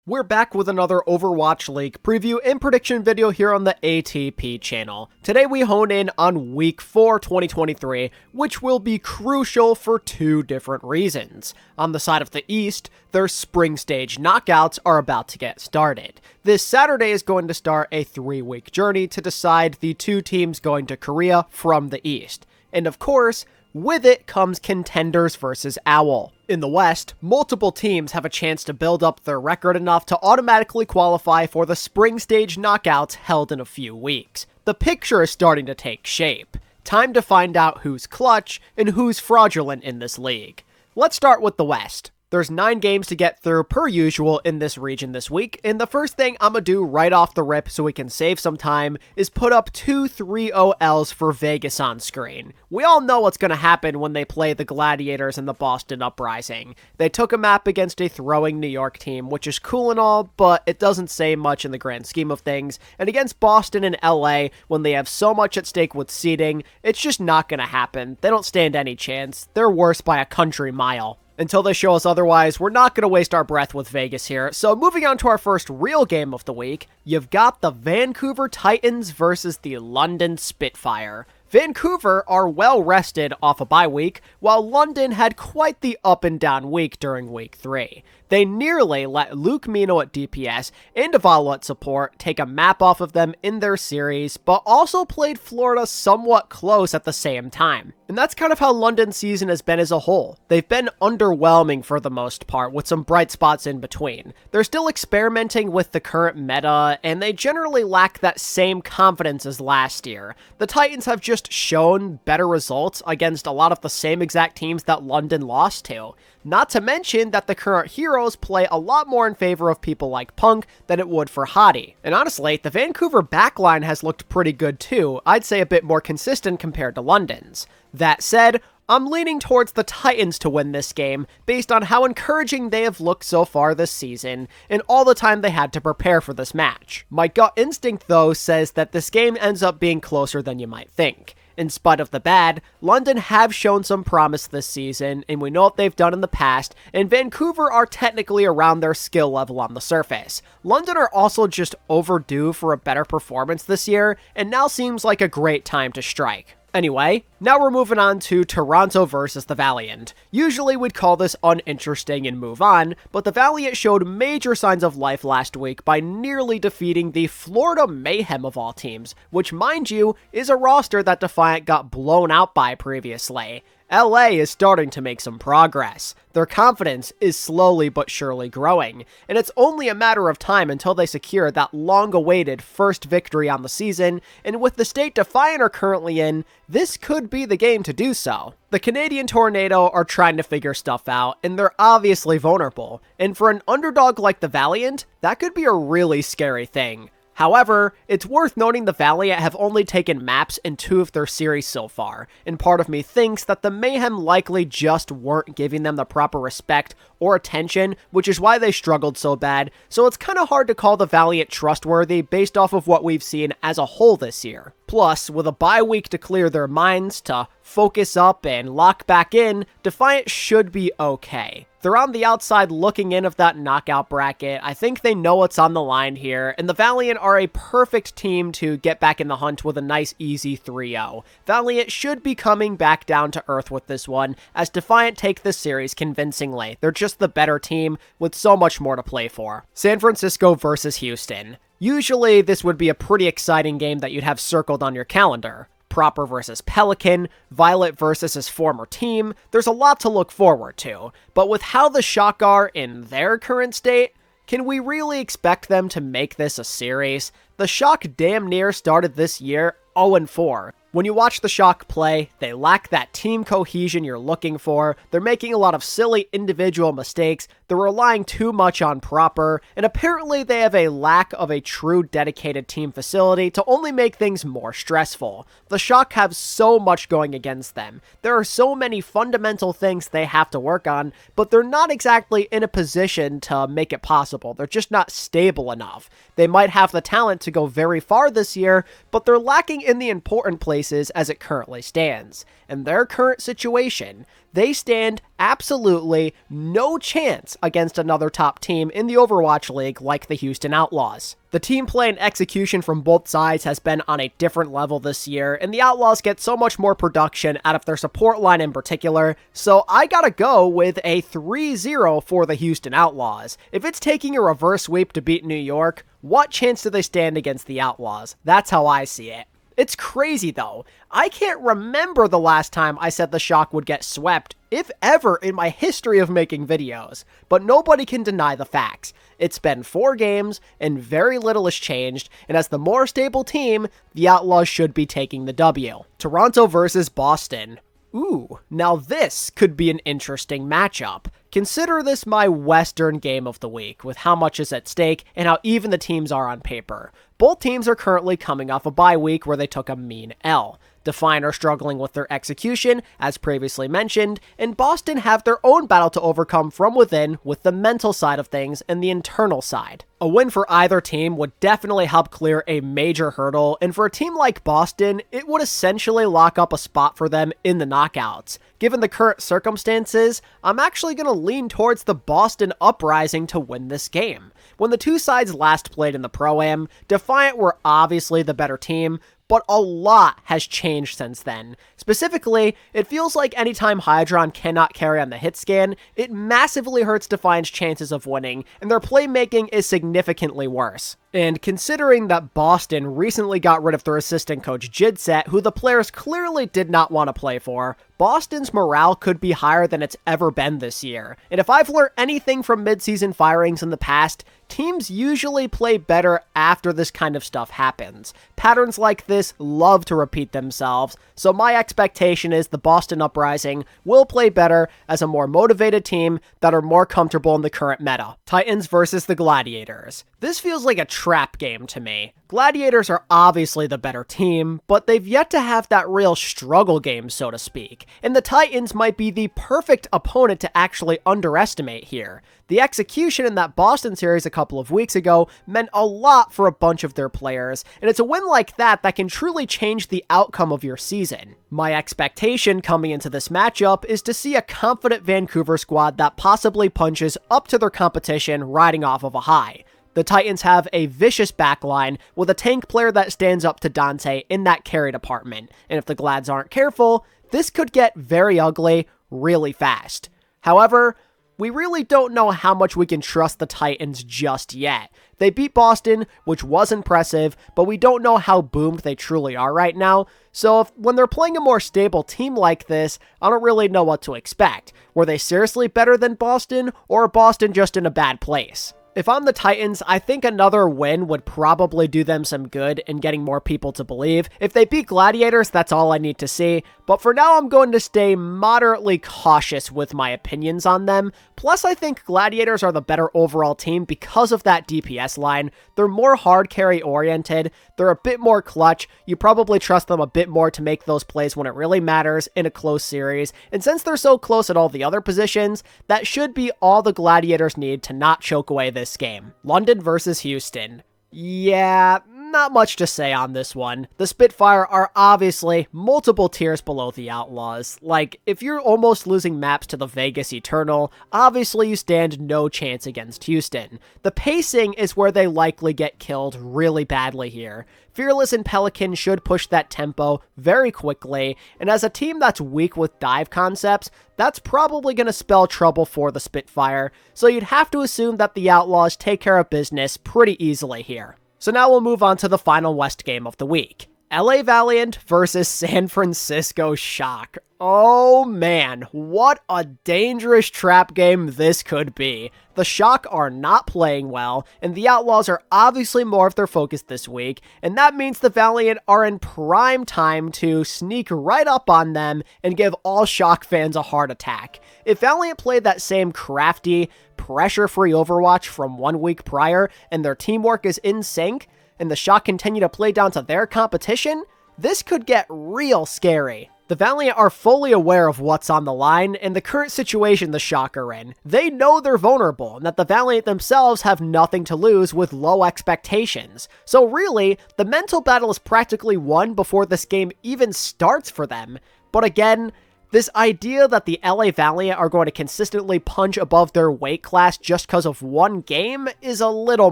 We're back with another Overwatch League preview and prediction video here on the ATP channel. Today we hone in on Week 4 2023, which will be crucial for two different reasons. On the side of the East, their spring stage knockouts are about to get started. This Saturday is going to start a 3-week journey to decide the two teams going to Korea from the East. And of course, with it comes Contenders versus OWL. In the West, multiple teams have a chance to build up their record enough to automatically qualify for the spring stage knockouts held in a few weeks. The picture is starting to take shape. Time to find out who's clutch and who's fraudulent in this league. Let's start with the West. There's 9 games to get through per usual in this region this week, and the first thing I'm gonna do right off the rip so we can save some time is put up 2 3-0Ls for Vegas on screen. We all know what's gonna happen when they play the Gladiators and the Boston Uprising. They took a map against a throwing New York team, which is cool and all, but it doesn't say much in the grand scheme of things, and against Boston and LA, when they have so much at stake with seeding, it's just not gonna happen. They don't stand any chance. They're worse by a country mile. Until they show us otherwise, we're not going to waste our breath with Vegas here. So moving on to our first real game of the week, you've got the Vancouver Titans versus the London Spitfire. Vancouver are well rested off a bye week, while London had quite the up and down week during week 3. They nearly let Luke Mino at DPS and Valiant at support take a map off of them in their series, but also played Florida somewhat close at the same time. And that's kind of how London's season has been as a whole. They've been underwhelming for the most part, with some bright spots in between. They're still experimenting with the current meta, and they generally lack that same confidence as last year. The Titans have just shown better results against a lot of the same exact teams that London lost to. Not to mention that the current heroes play a lot more in favor of people like Punk than it would for Hottie. And honestly, the Vancouver backline has looked pretty good too. I'd say a bit more consistent compared to London's. That said, I'm leaning towards the Titans to win this game based on how encouraging they have looked so far this season and all the time they had to prepare for this match. My gut instinct though says that this game ends up being closer than you might think. In spite of the bad, London have shown some promise this season, and we know what they've done in the past, and Vancouver are technically around their skill level on the surface. London are also just overdue for a better performance this year, and now seems like a great time to strike. Anyway, now we're moving on to Toronto versus the Valiant. Usually we'd call this uninteresting and move on, but the Valiant showed major signs of life last week by nearly defeating the Florida Mayhem of all teams, which mind you, is a roster that Defiant got blown out by previously. LA is starting to make some progress. Their confidence is slowly but surely growing, and it's only a matter of time until they secure that long-awaited first victory on the season, and with the state Defiant are currently in, this could be the game to do so. The Canadian Tornado are trying to figure stuff out, and they're obviously vulnerable, and for an underdog like the Valiant, that could be a really scary thing. However, it's worth noting the Valiant have only taken maps in 2 of their series so far, and part of me thinks that the Mayhem likely just weren't giving them the proper respect or attention, which is why they struggled so bad, so it's kinda hard to call the Valiant trustworthy based off of what we've seen as a whole this year. Plus, with a bye week to clear their minds, to focus up and lock back in, Defiant should be okay. They're on the outside looking in of that knockout bracket. I think they know what's on the line here, and the Valiant are a perfect team to get back in the hunt with a nice easy 3-0. Valiant should be coming back down to earth with this one, as Defiant take this series convincingly. They're just the better team with so much more to play for. San Francisco versus Houston. Usually this would be a pretty exciting game that you'd have circled on your calendar. Proper versus Pelican, Violet versus his former team, there's a lot to look forward to, but with how the Shock are in their current state, can we really expect them to make this a series? The Shock damn near started this year 0-4. When you watch the Shock play, they lack that team cohesion you're looking for, they're making a lot of silly individual mistakes, they're relying too much on Proper, and apparently they have a lack of a true dedicated team facility to only make things more stressful. The Shock have so much going against them. There are so many fundamental things they have to work on, but they're not exactly in a position to make it possible. They're just not stable enough. They might have the talent to go very far this year, but they're lacking in the important places places as it currently stands. In their current situation, they stand absolutely no chance against another top team in the Overwatch League like the Houston Outlaws. The team play and execution from both sides has been on a different level this year, and the Outlaws get so much more production out of their support line in particular, so I gotta go with a 3-0 for the Houston Outlaws. If it's taking a reverse sweep to beat New York, what chance do they stand against the Outlaws? That's how I see it. It's crazy though. I can't remember the last time I said the Shock would get swept, if ever, in my history of making videos. But nobody can deny the facts. It's been 4 games, and very little has changed, and as the more stable team, the Outlaws should be taking the W. Toronto versus Boston. Ooh, now this could be an interesting matchup. Consider this my Western game of the week, with how much is at stake and how even the teams are on paper. Both teams are currently coming off a bye week where they took a mean L. Defiant are struggling with their execution, as previously mentioned, and Boston have their own battle to overcome from within with the mental side of things and the internal side. A win for either team would definitely help clear a major hurdle, and for a team like Boston, it would essentially lock up a spot for them in the knockouts. Given the current circumstances, I'm actually going to lean towards the Boston Uprising to win this game. When the two sides last played in the Pro-Am, Defiant were obviously the better team, but a lot has changed since then. Specifically, it feels like anytime Hydron cannot carry on the hit scan, it massively hurts Defiant's chances of winning, and their playmaking is significantly worse. And considering that Boston recently got rid of their assistant coach Jidset, who the players clearly did not want to play for, Boston's morale could be higher than it's ever been this year. And if I've learned anything from mid-season firings in the past, teams usually play better after this kind of stuff happens. Patterns like this love to repeat themselves, so my expectation is the Boston Uprising will play better as a more motivated team that are more comfortable in the current meta. Titans versus the Gladiators. This feels like a trap game to me. Gladiators are obviously the better team, but they've yet to have that real struggle game, so to speak, and the Titans might be the perfect opponent to actually underestimate here. The execution in that Boston series a couple of weeks ago meant a lot for a bunch of their players, and it's a win like that that can truly change the outcome of your season. My expectation coming into this matchup is to see a confident Vancouver squad that possibly punches up to their competition riding off of a high. The Titans have a vicious backline with a tank player that stands up to Dante in that carry department, and if the Glads aren't careful, this could get very ugly really fast. However, we really don't know how much we can trust the Titans just yet. They beat Boston, which was impressive, but we don't know how boomed they truly are right now, so when they're playing a more stable team like this, I don't really know what to expect. Were they seriously better than Boston, or Boston just in a bad place? If I'm the Titans, I think another win would probably do them some good in getting more people to believe. If they beat Gladiators, that's all I need to see. But for now, I'm going to stay moderately cautious with my opinions on them. Plus, I think Gladiators are the better overall team because of that DPS line. They're more hard carry oriented. They're a bit more clutch. You probably trust them a bit more to make those plays when it really matters in a close series. And since they're so close at all the other positions, that should be all the Gladiators need to not choke away this game. London versus Houston. Yeah, not much to say on this one. The Spitfire are obviously multiple tiers below the Outlaws. Like, if you're almost losing maps to the Vegas Eternal, obviously you stand no chance against Houston. The pacing is where they likely get killed really badly here. Fearless and Pelican should push that tempo very quickly, and as a team that's weak with dive concepts, that's probably going to spell trouble for the Spitfire, so you'd have to assume that the Outlaws take care of business pretty easily here. So now we'll move on to the final West game of the week. LA Valiant versus San Francisco Shock. Oh man, what a dangerous trap game this could be. The Shock are not playing well, and the Outlaws are obviously more of their focus this week, and that means the Valiant are in prime time to sneak right up on them and give all Shock fans a heart attack. If Valiant played that same crafty, pressure-free Overwatch from 1 week prior, and their teamwork is in sync, and the Shock continue to play down to their competition, this could get real scary. The Valiant are fully aware of what's on the line and the current situation the Shock are in. They know they're vulnerable and that the Valiant themselves have nothing to lose with low expectations. So really, the mental battle is practically won before this game even starts for them. But again, this idea that the LA Valiant are going to consistently punch above their weight class just because of one game is a little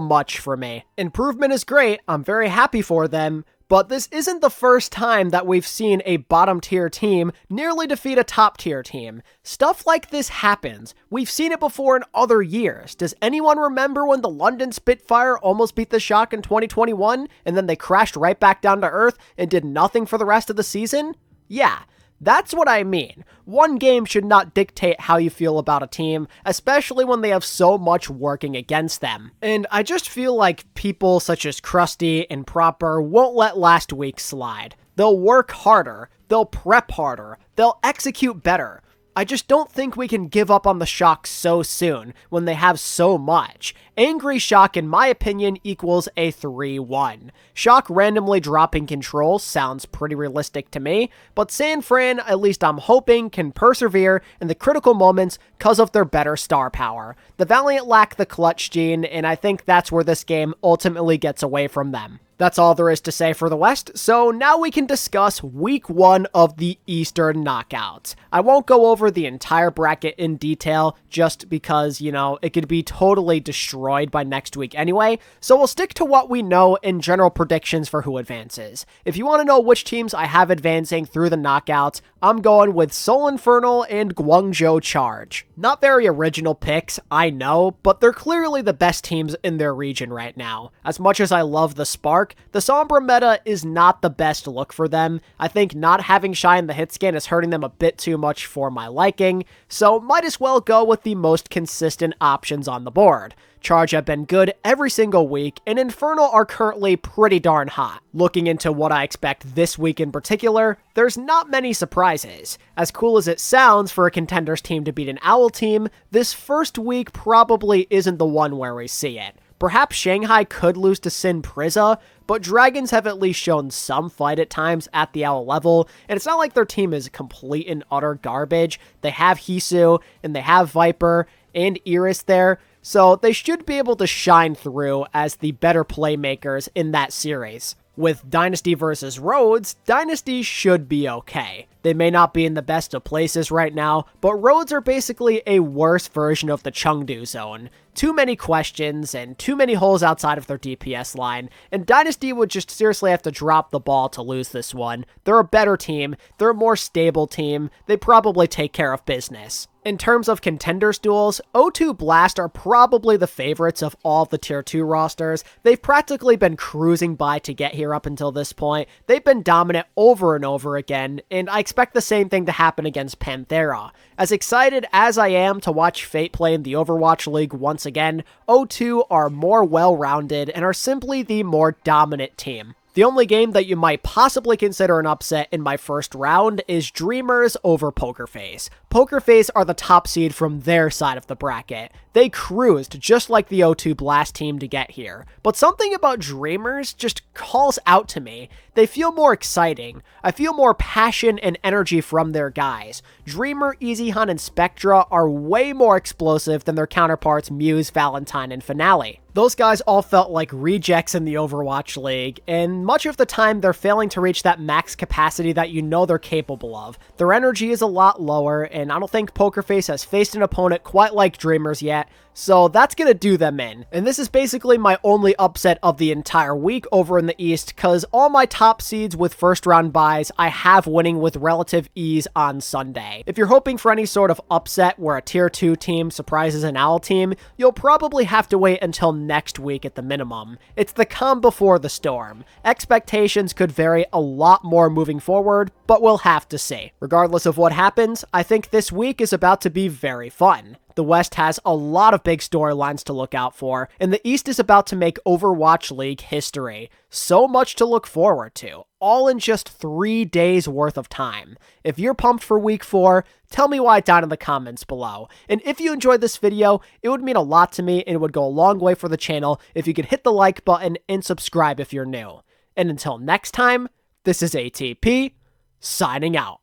much for me. Improvement is great, I'm very happy for them, but this isn't the first time that we've seen a bottom-tier team nearly defeat a top-tier team. Stuff like this happens. We've seen it before in other years. Does anyone remember when the London Spitfire almost beat the Shock in 2021, and then they crashed right back down to earth and did nothing for the rest of the season? Yeah. That's what I mean. One game should not dictate how you feel about a team, especially when they have so much working against them. And I just feel like people such as Krusty and Proper won't let last week slide. They'll work harder, they'll prep harder, they'll execute better. I just don't think we can give up on the Shock so soon when they have so much. Angry Shock, in my opinion, equals a 3-1. Shock randomly dropping control sounds pretty realistic to me, but San Fran, at least I'm hoping, can persevere in the critical moments because of their better star power. The Valiant lack the clutch gene, and I think that's where this game ultimately gets away from them. That's all there is to say for the West, so now we can discuss Week 1 of the Eastern Knockouts. I won't go over the entire bracket in detail, just because, it could be totally destroyed by next week anyway, so we'll stick to what we know in general predictions for who advances. If you want to know which teams I have advancing through the knockouts, I'm going with Seoul Infernal and Guangzhou Charge. Not very original picks, I know, but they're clearly the best teams in their region right now. As much as I love the Spark, the Sombra meta is not the best look for them. I think not having Shine the hit scan is hurting them a bit too much for my liking, so might as well go with the most consistent options on the board. Charge have been good every single week, and Infernal are currently pretty darn hot. Looking into what I expect this week in particular, there's not many surprises. As cool as it sounds for a Contenders team to beat an OWL team, this first week probably isn't the one where we see it. Perhaps Shanghai could lose to Sin Priza, but Dragons have at least shown some fight at times at the OWL level, and it's not like their team is complete and utter garbage. They have Hisu, and they have Viper, and Iris there, so they should be able to shine through as the better playmakers in that series. With Dynasty versus Rhodes, Dynasty should be okay. They may not be in the best of places right now, but Rhodes are basically a worse version of the Chengdu zone. Too many questions and too many holes outside of their DPS line, and Dynasty would just seriously have to drop the ball to lose this one. They're a better team, they're a more stable team, they probably take care of business. In terms of Contenders duels, O2 Blast are probably the favorites of all the Tier 2 rosters. They've practically been cruising by to get here up until this point. They've been dominant over and over again, and I expect the same thing to happen against Panthera. As excited as I am to watch Fate play in the Overwatch League once again, O2 are more well-rounded and are simply the more dominant team. The only game that you might possibly consider an upset in my first round is Dreamers over Pokerface. Pokerface are the top seed from their side of the bracket. They cruised just like the O2 Blast team to get here. But something about Dreamers just calls out to me. They feel more exciting. I feel more passion and energy from their guys. Dreamer, EasyHunt, and Spectra are way more explosive than their counterparts Muse, Valentine, and Finale. Those guys all felt like rejects in the Overwatch League, and much of the time they're failing to reach that max capacity that you know they're capable of. Their energy is a lot lower, and I don't think Pokerface has faced an opponent quite like Dreamers yet, so that's gonna do them in. And this is basically my only upset of the entire week over in the East, cause all my top seeds with first round buys I have winning with relative ease on Sunday. If you're hoping for any sort of upset where a tier 2 team surprises an OWL team, you'll probably have to wait until next week at the minimum. It's the calm before the storm. Expectations could vary a lot more moving forward, but we'll have to see. Regardless of what happens, I think this week is about to be very fun. The West has a lot of big storylines to look out for, and the East is about to make Overwatch League history. So much to look forward to, all in just 3 days worth of time. If you're pumped for week 4, tell me why down in the comments below. And if you enjoyed this video, it would mean a lot to me and it would go a long way for the channel if you could hit the like button and subscribe if you're new. And until next time, this is ATP, signing out.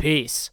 Peace.